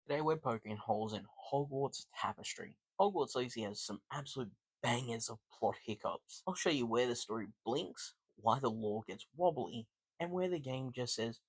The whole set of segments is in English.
Today we're poking holes in Hogwarts tapestry. Hogwarts Legacy has some absolute bangers of plot hiccups. I'll show you where the story blinks, why the lore gets wobbly, and where the game just says,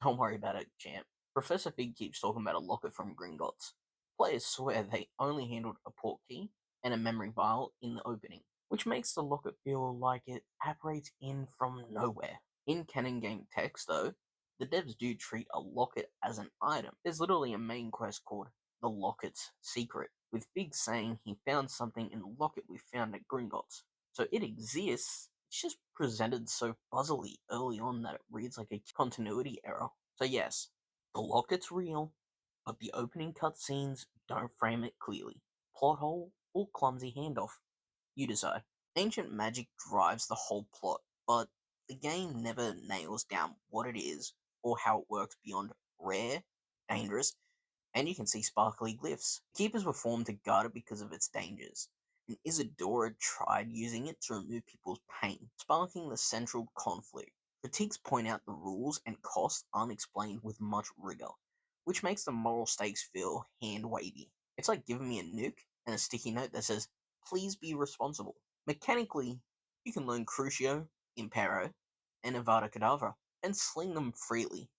don't worry about it, champ. Professor Fig keeps talking about a locket from Gringotts. Players swear they only handled a port key and a memory vial in the opening, which makes the locket feel like it apparates in from nowhere. In canon game text, though, the devs do treat a locket as an item. There's literally a main quest called The Locket's Secret, with Fig saying he found something in the locket we found at Gringotts. So it exists, it's just presented so fuzzily early on that it reads like a continuity error. So yes, the locket's real, but the opening cutscenes don't frame it clearly. Plot hole or clumsy handoff? You decide. Ancient magic drives the whole plot, but the game never nails down what it is or how it works beyond rare, dangerous, and you can see sparkly glyphs. Keepers were formed to guard it because of its dangers, and Isadora tried using it to remove people's pain, sparking the central conflict. Critiques point out the rules and costs aren't explained with much rigor, which makes the moral stakes feel hand-wavy. It's like giving me a nuke and a sticky note that says, please be responsible. Mechanically, you can learn Crucio, Impero, and Avada Kedavra, and sling them freely.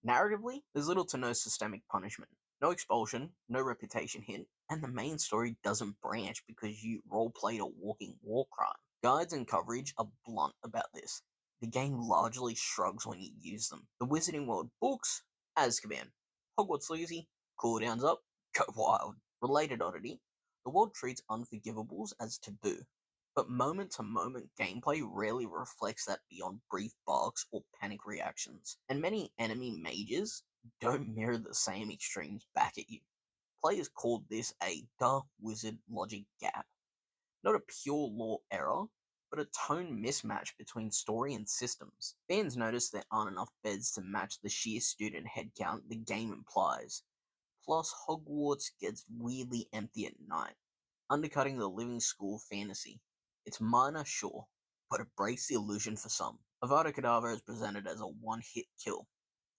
Narratively, there's little to no systemic punishment. No expulsion, no reputation hit, and the main story doesn't branch because you roleplayed a walking war crime. Guides and coverage are blunt about this. The game largely shrugs when you use them. The Wizarding World books, Azkaban. Hogwarts Legacy, cooldowns up, go wild. Related oddity, the world treats unforgivables as taboo, but moment-to-moment gameplay rarely reflects that beyond brief barks or panic reactions, and many enemy mages don't mirror the same extremes back at you. Players called this a dark wizard logic gap, not a pure lore error, but a tone mismatch between story and systems. Fans notice there aren't enough beds to match the sheer student headcount the game implies. Plus, Hogwarts gets weirdly empty at night, undercutting the living school fantasy. It's minor, sure, but it breaks the illusion for some. Avada Kedavra is presented as a one-hit kill,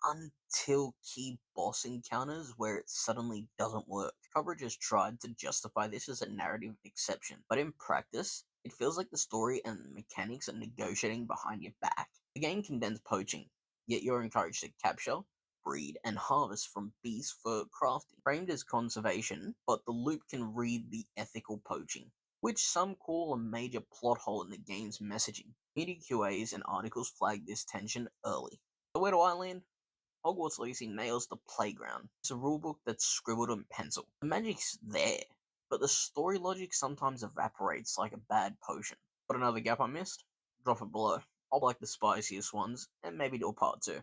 until key boss encounters where it suddenly doesn't work. Coverage has tried to justify this as a narrative exception, but in practice, it feels like the story and the mechanics are negotiating behind your back. The game condemns poaching, yet you're encouraged to capture, breed, and harvest from beasts for crafting. Framed as conservation, but the loop can read the ethical poaching, which some call a major plot hole in the game's messaging. Media QAs and articles flag this tension early. So where do I land? Hogwarts Legacy nails the playground. It's a rulebook that's scribbled in pencil. The magic's there, but the story logic sometimes evaporates like a bad potion. But another gap I missed? Drop it below. I'll like the spiciest ones, and maybe do a part 2.